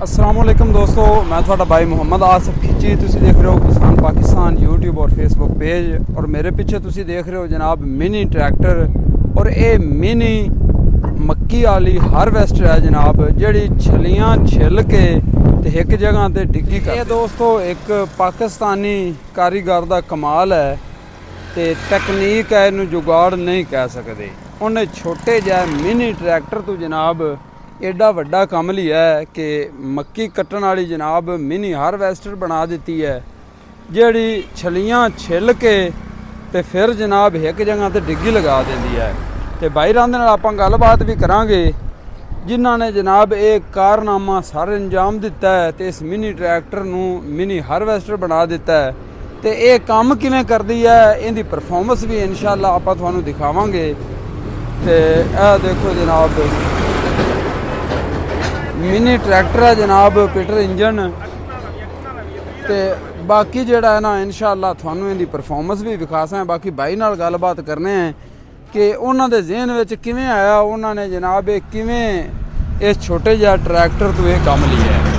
अस्सलाम वालेकुम दोस्तों, मैं थोड़ा भाई मोहम्मद आसिफ खिची। तुसी देख रहे हो किसान पाकिस्तान यूट्यूब और फेसबुक पेज, और मेरे पीछे तुसी देख रहे हो जनाब मिनी ट्रैक्टर। और ये मिनी मक्की वाली हारवेस्टर है जनाब, जड़ी छलियां छिल के ते एक जगह ते डिग्गी कर। ये दोस्तों एक पाकिस्तानी कारीगर दा कमाल है ते तकनीक है, इनू जुगाड़ नहीं कह सकते। उन्हें छोटे जिहा मिनी ट्रैक्टर तो जनाब एडा वड्डा काम लिया है कि मक्की कट्टन वाली जनाब मिनी हारवेस्टर बना दी है, जिहड़ी छलियां छिल के ते फिर जनाब एक जगह ते डिग्गी लगा देती है। तो भाई रांदे नाल आपां गलबात भी करांगे जिन्हां ने जनाब एक कारनामा सारा अंजाम दिता है ते इस मिनी ट्रैक्टर नूं मिनी हारवेस्टर बना दिता है। तो ये काम किवें करदी है, इहदी परफॉर्मेंस भी इंशाअल्लाह आपां तुहानूं दिखावांगे। ते यह देखो जनाब मिनी ट्रैक्टर है जनाब, पीटर इंजन। तो बाकी जिहड़ा है ना इंशाअल्लाह तुहानूं इहदी परफॉर्मेंस भी विखासा है। बाकी भाई नाल गलबात करने हैं कि उन्हां दे ज़हन विच किवें आया, उन्हां ने जनाब किवें इस छोटे जिहा ट्रैक्टर तो यह काम लिया है।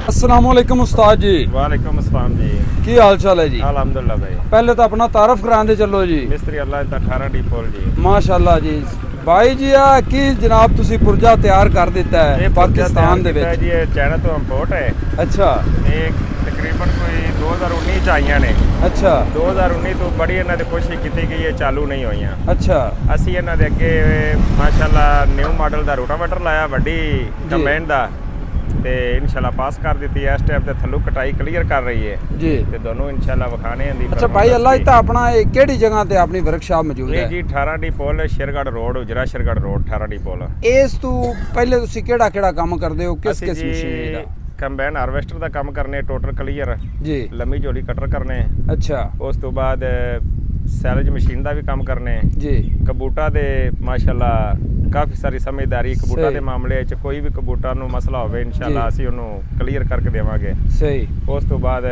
अस्सलाम वालेकुम उस्ताद जी। वालेकुम अस्सलाम जी। की हाल चाल है जी? अल्हम्दुलिल्लाह भाई। पहले तो अपना तारफ करांदे चलो जी। मिस्त्री अल्लाह दा 18 डी पोल जी। माशाअल्लाह जी। भाई जी आ की जनाब तुसी पुर्जा तैयार कर दिता है पाकिस्तान दे विच? जी ये चाइना तो इंपोर्ट है। अच्छा। एक तकरीबन कोई 2019 च आईयां ने। अच्छा। 2019 तो बड़ी इन्हां दी कोशिश कीती गई है, चालू नहीं होईयां। अच्छा। ਅਸੀਂ ਇਹਨਾਂ ਦੇ ਅੱਗੇ ਮਾਸ਼ਾਅੱਲਾ ਨਿਊ ਮਾਡਲ ਦਾ ਰੋਟਾਵੇਟਰ ਲਾਇਆ ਵੱਡੀ ਕੰਬਾਈਨ ਦਾ, ਤੇ ਇਨਸ਼ਾਅੱਲਾ ਪਾਸ ਕਰ ਦਿੱਤੀ ਹੈ। ਇਸ ਟਾਈਮ ਤੇ ਥੱਲੋਂ ਕਟਾਈ ਕਲੀਅਰ ਕਰ ਰਹੀ ਹੈ ਜੀ, ਤੇ ਦੋਨੋਂ ਇਨਸ਼ਾਅੱਲਾ ਵਿਖਾਣੇ ਦੀ। ਅੱਛਾ ਭਾਈ ਅੱਲਾਹ ਇਤਾ ਆਪਣਾ ਇਹ ਕਿਹੜੀ ਜਗ੍ਹਾ ਤੇ ਆਪਣੀ ਵਰਕਸ਼ਾਪ ਮੌਜੂਦ ਹੈ? ਜੀ 18 ਡੀ ਪੋਲ ਸ਼ੇਰਗੜ੍ਹ ਰੋਡ, ਉਜਰਾ ਸ਼ੇਰਗੜ੍ਹ ਰੋਡ 18 ਡੀ ਪੋਲ। ਇਸ ਤੋਂ ਪਹਿਲੇ ਤੁਸੀਂ ਕਿਹੜਾ ਕੰਮ ਕਰਦੇ ਹੋ, ਕਿਸ ਮਸ਼ੀਨ ਦਾ? ਕੰਬਾਈਨ ਹਾਰਵੈਸਟਰ ਦਾ ਕੰਮ ਕਰਨੇ, ਟੋਟਲ ਕਲੀਅਰ ਜੀ, ਲੰਮੀ ਝੋਲੀ ਕਟਰ ਕਰਨੇ। ਅੱਛਾ। ਉਸ ਤੋਂ ਬਾਅਦ ਸੈਲਜ ਮਸ਼ੀਨ ਦਾ ਵੀ ਕੰਮ ਕਰਨੇ ਜੀ। ਕਬੂਟਾ ਦੇ ਮਾਸ਼ਾਅੱਲਾ ਕਾਫੀ ਸਾਰੀ ਸਮਝਦਾਰੀ ਕਬੂਟਾ ਦੇ ਮਾਮਲੇ 'ਚ, ਕੋਈ ਵੀ ਕਬੂਟਾ ਨੂੰ ਮਸਲਾ ਹੋਵੇ ਇਨਸ਼ਾਅੱਲਾ ਅਸੀਂ ਉਹਨੂੰ ਕਲੀਅਰ ਕਰਕੇ ਦੇਵਾਂਗੇ। ਸਹੀ। ਉਸ ਤੋਂ ਬਾਅਦ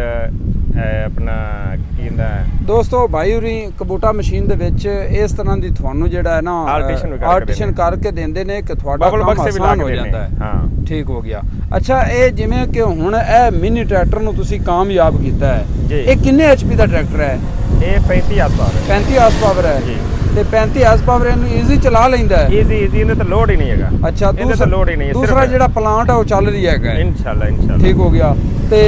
ਆਪਣਾ ਕੀ ਹੁੰਦਾ ਦੋਸਤੋ, ਭਾਈ ਹੋਰੀ ਕਬੂਟਾ ਮਸ਼ੀਨ ਦੇ ਵਿੱਚ ਇਸ ਤਰ੍ਹਾਂ ਦੀ ਤੁਹਾਨੂੰ ਜਿਹੜਾ ਹੈ ਨਾ ਆਰਟੀਸ਼ਨ ਕਰਕੇ ਦਿੰਦੇ ਨੇ ਕਿ ਤੁਹਾਡਾ ਕੰਮ ਆਸਾਨ ਹੋ ਜਾਂਦਾ ਹੈ। ਹਾਂ ਠੀਕ ਹੋ ਗਿਆ। ਅੱਛਾ, ਇਹ ਜਿਵੇਂ ਕਿ ਹੁਣ ਇਹ ਮਿਨੀ ਟਰੈਕਟਰ ਨੂੰ ਤੁਸੀਂ ਕਾਮਯਾਬ ਕੀਤਾ ਹੈ, ਇਹ ਕਿੰਨੇ ਐਚਪੀ ਦਾ ਟਰੈਕਟਰ ਹੈ? ਇਹ 35 ਹਾਰਸ ਪਾਵਰ। 35 ਹਾਰਸ ਪਾਵਰ ਹੈ ਜੀ। ਤੇ 35 ਹਾਰਸ ਪਾਵਰ ਇਹਨੂੰ ਈਜ਼ੀ ਚਲਾ ਲੈਂਦਾ ਹੈ? ਈਜ਼ੀ ਇਹਦੇ ਤੇ ਲੋਡ ਹੀ ਨਹੀਂ ਹੈਗਾ। ਅੱਛਾ, ਇਹਦੇ ਤੇ ਲੋਡ ਹੀ ਨਹੀਂ ਹੈ। ਦੂਸਰਾ ਜਿਹੜਾ ਪਲਾਂਟ ਹੈ ਉਹ ਚੱਲ ਰਹੀ ਹੈਗਾ ਇਨਸ਼ਾਅੱਲਾ। ਠੀਕ ਹੋ ਗਿਆ। ਤੇ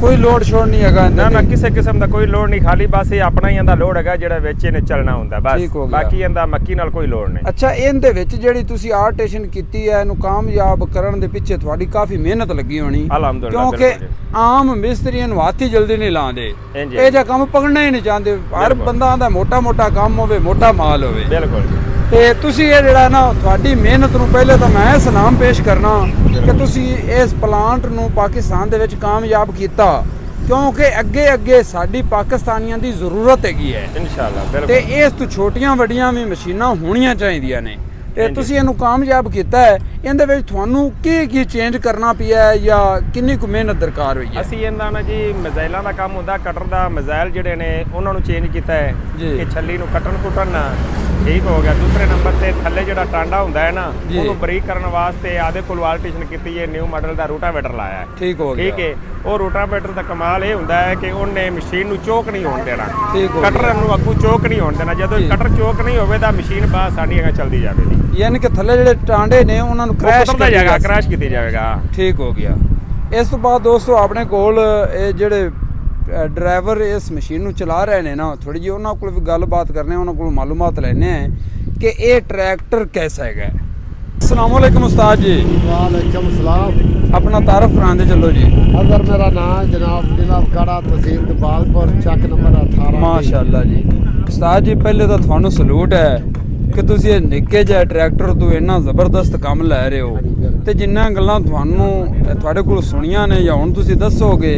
ਕੋਈ ਲੋਡ ਸ਼ੋਡ ਨਹੀਂ ਹੈਗਾ? ਨਾ ਕਿਸੇ ਕਿਸਮ ਦਾ ਕੋਈ ਲੋਡ ਨਹੀਂ, ਖਾਲੀ ਬਸ ਇਹ ਆਪਣਾ ਹੀ ਇਹਦਾ ਲੋਡ ਹੈਗਾ ਜਿਹੜਾ ਵਿੱਚ ਇਹਨੇ ਚੱਲਣਾ ਹੁੰਦਾ ਬਸ। ਬਾਕੀ ਇਹਦਾ ਮੱਕੀ ਨਾਲ ਕੋਈ ਲੋਡ ਨਹੀਂ। ਅੱਛਾ, ਇਹਦੇ ਵਿੱਚ ਜਿਹੜੀ ਤੁਸੀਂ ਆਰਟੇਸ਼ਨ ਕੀਤੀ ਹੈ ਇਹਨੂੰ ਕਾਮਯਾਬ ਕਰਨ ਦੇ ਪਿੱਛੇ ਤੁਹਾਡੀ ਕਾਫੀ ਮਿਹਨਤ ਲੱਗੀ ਹੋਣੀ, ਕਿਉਂਕਿ ਆਮ ਮਿਸਤਰੀਆਂ ਨੂੰ ਹੱਥ ਹੀ ਜਲਦੀ ਨਹੀਂ ਲਾਉਂਦੇ, ਇਹ ਜਿਹਾ ਕੰਮ ਪਕੜਨਾ ਹੀ ਨਹੀਂ ਚਾਹੁੰਦੇ। ਹਰ ਬੰਦਾ ਦਾ ਮੋਟਾ ਕੰਮ ਹੋਵੇ, ਮੋਟਾ ਮਾਲ ਹੋਵੇ। ਬਿਲਕੁਲ। ਤੇ ਤੁਸੀਂ ਇਹ ਜਿਹੜਾ ਨਾ ਤੁਹਾਡੀ ਮਿਹਨਤ ਨੂੰ ਪਹਿਲੇ ਤਾਂ ਮੈਂ ਸਲਾਮ ਪੇਸ਼ ਕਰਨਾ ਕਿ ਤੁਸੀਂ ਇਸ ਪਲਾਂਟ ਨੂੰ ਪਾਕਿਸਤਾਨ ਦੇ ਵਿੱਚ ਕਾਮਯਾਬ ਕੀਤਾ, ਕਿਉਂਕਿ ਅੱਗੇ ਸਾਡੀ ਪਾਕਿਸਤਾਨੀਆਂ ਦੀ ਜ਼ਰੂਰਤ ਹੈਗੀ ਹੈ ਇਨਸ਼ਾਅੱਲਾ। ਬਿਲਕੁਲ। ਤੇ ਇਸ ਤੋਂ ਛੋਟੀਆਂ ਵੱਡੀਆਂ ਵੀ ਮਸ਼ੀਨਾਂ ਹੋਣੀਆਂ ਚਾਹੀਦੀਆਂ ਨੇ, ਤੇ ਤੁਸੀਂ ਇਹਨੂੰ ਕਾਮਯਾਬ ਕੀਤਾ ਹੈ। ਇਹਦੇ ਵਿੱਚ ਤੁਹਾਨੂੰ ਕੀ ਚੇਂਜ ਕਰਨਾ ਪਿਆ ਹੈ ਜਾਂ ਕਿੰਨੀ ਕੁ ਮਿਹਨਤ ਦਰਕਾਰ ਹੋਈ ਹੈ? ਅਸੀਂ ਇਹਦਾ ਨਾ ਜੀ ਮਿਜ਼ਾਈਲਾਂ ਦਾ ਕੰਮ ਹੁੰਦਾ, ਕਟਰ ਦਾ ਮਿਜ਼ਾਈਲ ਜਿਹੜੇ ਨੇ ਉਹਨਾਂ ਨੂੰ ਚੇਂਜ ਕੀਤਾ ਹੈ ਕਿ ਛੱਲੀ ਨੂੰ ਕੱਟਣ ਨਾ ਠੀਕ ਹੋ ਗਿਆ। ਦੂਸਰੇ ਨੰਬਰ ਤੇ ਥੱਲੇ ਜਿਹੜਾ ਟਾਂਡਾ ਹੁੰਦਾ ਹੈ ਨਾ ਉਹਨੂੰ ਬਰੀਕ ਕਰਨ ਵਾਸਤੇ ਆਦੇ ਕੋਲ ਆਲਟੇਸ਼ਨ ਕੀਤੀ ਹੈ, ਨਿਊ ਮਾਡਲ ਦਾ ਰੋਟਾਵੇਟਰ ਲਾਇਆ ਹੈ। ਠੀਕ ਹੋ ਗਿਆ। ਠੀਕ ਹੈ। ਉਹ ਰੋਟਾਵੇਟਰ ਦਾ ਕਮਾਲ ਇਹ ਹੁੰਦਾ ਹੈ ਕਿ ਉਹਨੇ ਮਸ਼ੀਨ ਨੂੰ ਚੋਕ ਨਹੀਂ ਹੋਣ ਦੇਣਾ, ਕਟਰ ਨੂੰ ਅੱਗੋਂ ਚੋਕ ਨਹੀਂ ਹੋਣ ਦੇਣਾ। ਜਦੋਂ ਕਟਰ ਚੋਕ ਨਹੀਂ ਹੋਵੇ ਤਾਂ ਮਸ਼ੀਨ ਬਾਹਰ ਸਾਡੀ ਅੱਗੇ ਚੱਲਦੀ ਜਾਵੇਗੀ, ਯਾਨੀ ਕਿ ਥੱਲੇ ਜਿਹੜੇ ਟਾਂਡੇ ਨੇ ਉਹਨਾਂ ਨੂੰ ਕ੍ਰੈਸ਼ ਕੀਤੀ ਜਾਵੇਗਾ। ਠੀਕ ਹੋ ਗਿਆ। ਇਸ ਤੋਂ ਬਾਅਦ ਦੋਸਤੋ ਆਪਣੇ ਕੋਲ ਇਹ ਜਿਹੜੇ ਡਰਾਈਵਰ ਇਸ ਮਸ਼ੀਨ ਨੂੰ ਚਲਾ ਰਹੇ ਨੇ ਨਾ, ਥੋੜੀ ਜਿਹੀ ਉਹਨਾਂ ਕੋਲ ਵੀ ਗੱਲਬਾਤ ਕਰਨੇ, ਉਹਨਾਂ ਕੋਲ ਮਾਲੂਮਾਤ ਲੈਣੇ ਆ ਕਿ ਇਹ ਟਰੈਕਟਰ ਕੈਸਾ ਹੈਗਾ। अस्सलाम वालेकुम उस्ताद जी। वालेकुम सलाम। अपना तारफ करांदे चलो जी। अगर मेरा नाम जनाब जिला काड़ा तहसील गोपालपुर चक नंबर 18। माशाअल्लाह जी। उस्ताद जी पहले तो थानू सलूट है कि तुसी ये निक्के जिहे ट्रैक्टर तो इन्ना जबरदस्त काम लै रहे हो, ते जिन्ना गल्लां थानू तुहाडे कोल सुनियां ने या हुण तुसी दस्सोगे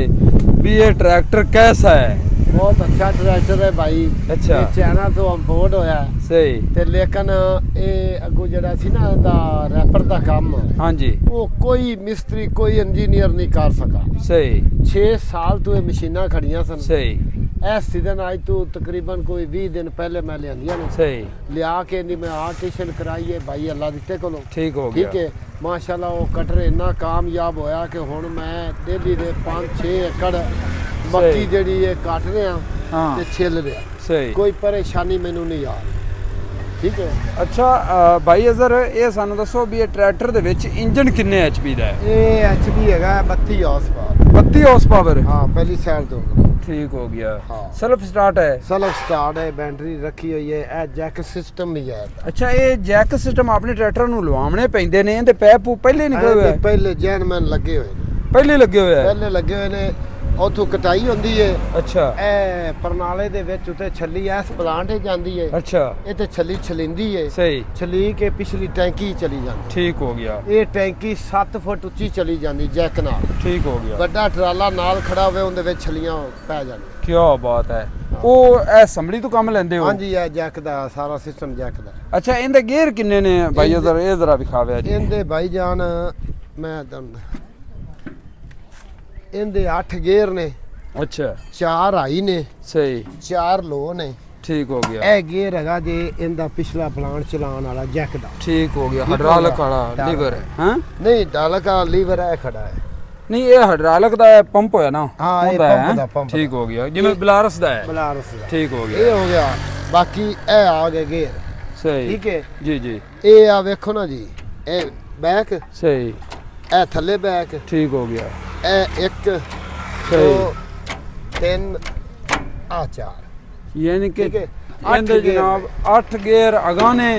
भी ये ट्रैक्टर कैसा है। बहुत अच्छा ट्रैक्टर है भाई। अच्छा। चाइना तो इंपोर्ट होया सही, ते लेकिन ये अगो जड़ा सी ना दा रैपर दा काम, हाँ जी, वो कोई मिस्त्री कोई इंजीनियर नहीं कर सका। सही। 6 साल तो ये मशीनां खड़ियां सन। सही। इस सीजन आज तो तकरीबन कोई 20 दिन पहले मैं लिया ने। सही। लिया के नहीं मैं आर्टिशन कराई है भाई अल्लाह दिते कोलो। ठीक हो गया। ठीक है। ਮਾਸ਼ਾਅੱਲਾ ਉਹ ਕਟਰ ਇੰਨਾ ਕਾਮਯਾਬ ਹੋਇਆ ਕਿ ਹੁਣ ਮੈਂ ਡੇਲੀ ਦੇ 5-6 ਏਕੜ ਮੱਕੀ ਜਿਹੜੀ ਇਹ ਕੱਟ ਰਿਹਾ ਤੇ ਛਿੱਲ ਰਿਹਾ। ਸਹੀ, ਕੋਈ ਪਰੇਸ਼ਾਨੀ ਮੈਨੂੰ ਨਹੀਂ ਆ ਰਹੀ। ਠੀਕ ਹੈ। ਅੱਛਾ ਭਾਈ ਅਜ਼ਰ, ਇਹ ਸਾਨੂੰ ਦੱਸੋ ਵੀ ਇਹ ਟਰੈਕਟਰ ਦੇ ਵਿੱਚ ਇੰਜਨ ਕਿੰਨੇ ਐਚਪੀ ਦਾ ਹੈ? ਇਹ ਐਚਪੀ ਹੈਗਾ 32 ਹਾਰਸ ਪਾਵਰ। 32 horse power? ਹਾਂ, ਪਹਿਲੀ ਸਾਈਡ ਤੋਂ। ਠੀਕ ਹੋ ਗਿਆ। ਹਾਂ, ਸੈਲਫ ਸਟਾਰਟ ਹੈ? ਸੈਲਫ ਸਟਾਰਟ ਹੈ, ਬੈਟਰੀ ਰੱਖੀ ਹੋਈ ਹੈ, ਇਹ ਜੈਕ ਸਿਸਟਮ ਵੀ ਹੈ। ਅੱਛਾ, ਇਹ ਜੈਕ ਸਿਸਟਮ ਆਪਣੇ ਟਰੈਕਟਰ ਨੂੰ ਲਵਾਉਣੇ ਪੈਂਦੇ ਨੇ ਤੇ ਪੈਪ ਪਹਿਲੇ ਨਿਕਲੇ ਹੋਏ? ਪਹਿਲੇ ਜੈਨਮੈਨ ਲੱਗੇ ਹੋਏ ਨੇ। ਪਹਿਲੇ ਲੱਗੇ ਹੋਏ? ਪਹਿਲੇ ਲੱਗੇ ਹੋਏ ਨੇ। ਉਥੋਂ ਕਟਾਈ ਹੁੰਦੀ ਹੈ। ਅੱਛਾ। ਇਹ ਪਰਨਾਲੇ ਦੇ ਵਿੱਚ ਉੱਤੇ ਛੱਲੀ ਐਸ ਪਲਾਂਟ ਜਾਂਦੀ ਹੈ। ਅੱਛਾ। ਇਹ ਤੇ ਛੱਲੀ ਛਲਿੰਦੀ ਹੈ। ਸਹੀ। ਛਲੀ ਕੇ ਪਿਛਲੀ ਟੈਂਕੀ ਚਲੀ ਜਾਂਦੀ। ਠੀਕ ਹੋ ਗਿਆ। ਇਹ ਟੈਂਕੀ 7 ਫੁੱਟ ਉੱਚੀ ਚਲੀ ਜਾਂਦੀ ਜੈਕ ਨਾਲ। ਠੀਕ ਹੋ ਗਿਆ। ਵੱਡਾ ਟਰਾਲਾ ਨਾਲ ਖੜਾ ਹੋਵੇ, ਉਹਦੇ ਵਿੱਚ ਛਲੀਆਂ ਪੈ ਜਾਂਦੀਆਂ। ਕੀ ਬਾਤ ਹੈ। ਉਹ ਇਹ ਸੰਭਲੀ ਤੋਂ ਕੰਮ ਲੈਂਦੇ ਹੋ? ਹਾਂਜੀ, ਇਹ ਜੈਕ ਦਾ ਸਾਰਾ ਸਿਸਟਮ ਜੈਕ ਦਾ। ਅੱਛਾ, ਇਹਦੇ ਗੇਅਰ ਕਿੰਨੇ ਨੇ ਭਾਈ? ਇਹ ਜ਼ਰਾ ਵਿਖਾਵੇ ਜੀ। ਇਹਦੇ ਭਾਈ ਜਾਨ ਮੈਂ ਤੁਹਾਨੂੰ ਇਹਦੇ 8 ਗੇਅਰ ਨੇ। ਅੱਛਾ। 4 ਹਾਈ ਨੇ। ਸਹੀ। 4 ਲੋ ਨੇ। ਠੀਕ ਹੋ ਗਿਆ। ਇਹ ਗੇਅਰ ਹੈਗਾ ਜੇ ਇਹਦਾ ਪਿਛਲਾ ਪਲਾਂਟ ਚਲਾਉਣ ਵਾਲਾ ਜੈਕ ਦਾ। ਠੀਕ ਹੋ ਗਿਆ। ਹਾਈਡ੍ਰੋਲਿਕ ਵਾਲਾ ਲੀਵਰ ਹੈ? ਹਾਂ, ਨਹੀਂ, ਡਾਲਕ ਵਾਲਾ ਲੀਵਰ ਹੈ ਖੜਾ ਹੈ। ਨਹੀਂ, ਇਹ ਹਾਈਡ੍ਰੋਲਿਕ ਦਾ ਪੰਪ ਹੋਇਆ ਨਾ? ਹਾਂ, ਇਹ ਪੰਪ ਦਾ ਪੰਪ। ਠੀਕ ਹੋ ਗਿਆ, ਜਿਵੇਂ ਬਲਾਰਸ ਦਾ ਹੈ। ਬਲਾਰਸ ਦਾ। ਠੀਕ ਹੋ ਗਿਆ। ਇਹ ਹੋ ਗਿਆ। ਬਾਕੀ ਇਹ ਆ ਗਏ ਗੇਅਰ। ਸਹੀ। ਠੀਕ ਹੈ ਜੀ ਜੀ। ਇਹ ਆ ਵੇਖੋ ਨਾ ਜੀ, ਇਹ ਬੈਕ। ਸਹੀ। ਇਹ ਥੱਲੇ ਬੈਕ। ਠੀਕ ਹੋ ਗਿਆ। ਇਹ 1 2 3 ਆ 4, ਯਾਨੀ ਕਿ ਠੀਕ ਹੈ। ਇਹਦੇ ਜਨਾਬ 8 ਗੇਅਰ ਅਗਾ ਨੇ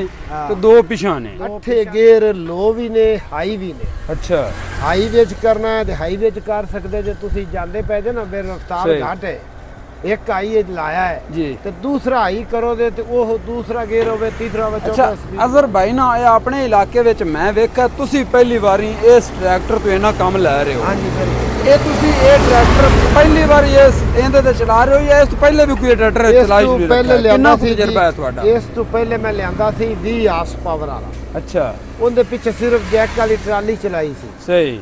ਤੇ 2 ਪਿਛਾਂ ਨੇ। 8 ਗੇਅਰ ਲੋ ਵੀ ਨੇ, ਹਾਈ ਵੀ ਨੇ। ਅੱਛਾ। ਹਾਈਵੇ 'ਚ ਕਰਨਾ ਹੈ ਤੇ ਹਾਈਵੇ 'ਚ ਕਰ ਸਕਦੇ ਜੇ ਤੁਸੀਂ ਜਾਂਦੇ ਪਏ ਜੇ ਨਾ ਬੇ ਰਫਤਾਰ ਘੱਟ ਹੈ। ਇੱਕ ਹਾਈ ਲਾਇਆ ਹੈ ਜੀ ਤੇ ਦੂਸਰਾ ਹਾਈ ਕਰੋਗੇ ਤੇ ਉਹ ਦੂਸਰਾ ਗੇਅਰ ਹੋਵੇ, ਤੀਸਰਾ ਹੋਵੇ, ਚੌਥਾ। ਅੱਛਾ ਅਜ਼ਰ ਭਾਈ ਨਾ, ਇਹ ਆਪਣੇ ਇਲਾਕੇ ਵਿੱਚ ਮੈਂ ਵੇਖਿਆ ਤੁਸੀਂ ਪਹਿਲੀ ਵਾਰੀ ਇਸ ਟਰੈਕਟਰ ਤੋਂ ਇਹਨਾਂ ਕੰਮ ਲੈ ਰਹੇ ਹੋ। ਹਾਂਜੀ ਬਿਲਕੁਲ। ਇਹ ਤੁਸੀਂ ਇਹ ਟਰੈਕਟਰ ਪਹਿਲੀ ਵਾਰੀ ਇਹਦੇ ਤੇ ਚਲਾ ਰਹੇ ਹੋ ਜਾਂ ਇਸ ਤੋਂ ਪਹਿਲੇ ਵੀ ਕੋਈ ਟਰੈਕਟਰ ਚਲਾਈ ਸ਼ੁਰੂ ਪਹਿਲੇ ਲਿਆਂਦਾ ਸੀ? ਤਜਰਬਾ ਹੈ ਤੁਹਾਡਾ? ਇਸ ਤੋਂ ਪਹਿਲੇ ਮੈਂ ਲਿਆਂਦਾ ਸੀ 20 ਹਾਰਸ ਪਾਵਰ ਵਾਲਾ। ਅੱਛਾ। ਉਹਦੇ ਪਿੱਛੇ ਸਿਰਫ ਜੈਕ ਵਾਲੀ ਟਰਾਲੀ ਚਲਾਈ ਸੀ। ਸਹੀ।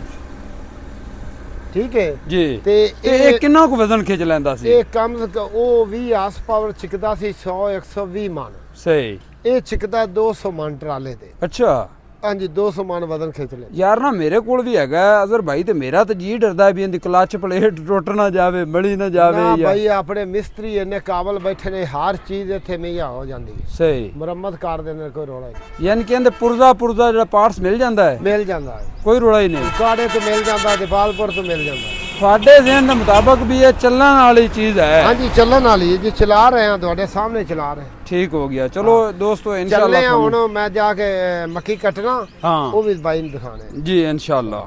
ਠੀਕ ਹੈ ਜੀ। ਤੇ ਇਹ ਕਿੰਨਾ ਕੁ ਵਜ਼ਨ ਖਿੱਚ ਲੈਂਦਾ ਸੀ? ਇਹ ਕਮ ਉਹ 20 ਹਾਰਸ ਪਾਵਰ ਛਿਕਦਾ ਸੀ 100-120 ਮਣ। ਸਹੀ। ਇਹ ਛਿਕਦਾ 200 ਮਣ ਟਰਾਲੇ ਤੇ। ਅੱਛਾ। ਹਾਂਜੀ, 200 ਮਣ ਵਜ਼ਨ ਖਿੱਚ ਲੈ। ਯਾਰ ਨਾ ਮੇਰੇ ਕੋਲ ਵੀ ਹੈਗਾ ਅਜ਼ਰ ਭਾਈ, ਤੇ ਮੇਰਾ ਤਾਂ ਜੀ ਡਰਦਾ ਵੀ ਇਹਦੀ ਕਲਚ ਪਲੇਟ ਟੁੱਟ ਨਾ ਜਾਵੇ, ਮੜੀ ਨਾ ਜਾਵੇ। ਨਾ ਭਾਈ, ਆਪਣੇ ਮਿਸਤਰੀ ਇੰਨੇ ਕਾਬਲ ਬੈਠੇ ਨੇ, ਹਰ ਚੀਜ਼ ਇੱਥੇ ਮੁਹੱਈਆ ਹੋ ਜਾਂਦੀ ਹੈ। ਸਹੀ। ਮੁਰੰਮਤ ਕਰ ਦੇਣ, ਕੋਈ ਰੋਲਾ ਨਹੀਂ। ਯਾਨੀ ਕਿ ਇਹਦੇ ਪੁਰਜ਼ਾ ਜਿਹੜਾ ਪਾਰਟਸ ਮਿਲ ਜਾਂਦਾ ਹੈ? ਮਿਲ ਜਾਂਦਾ ਹੈ, ਕੋਈ ਰੋਲਾ ਹੀ ਨਹੀਂ। ਕਾੜੇ ਤੋਂ ਮਿਲ ਜਾਂਦਾ, ਦੀਪਾਲਪੁਰ ਤੋਂ ਮਿਲ ਜਾਂਦਾ। ਤੁਹਾਡੇ ਜ਼ਿਹਨ ਦੇ ਮੁਤਾਬਕ ਵੀ ਇਹ ਚੱਲਣ ਵਾਲੀ ਚੀਜ਼ ਹੈ? ਹਾਂਜੀ, ਚੱਲਣ ਵਾਲੀ ਜੀ, ਚਲਾ ਰਹੇ ਹਾਂ, ਤੁਹਾਡੇ ਸਾਹਮਣੇ ਚਲਾ ਰਹੇ। ਠੀਕ ਹੋ ਗਿਆ। ਚਲੋ ਦੋਸਤੋ, ਇਨਸ਼ਾਅੱਲਾ ਚੱਲੇ ਹੁਣ ਮੈਂ ਜਾ ਕੇ ਮੱਕੀ ਕੱਟਣਾ। ਹਾਂ, ਉਹ ਵੀ ਬਾਈ ਨੂੰ ਦਿਖਾਣੇ ਜੀ ਇਨਸ਼ਾਅੱਲਾ।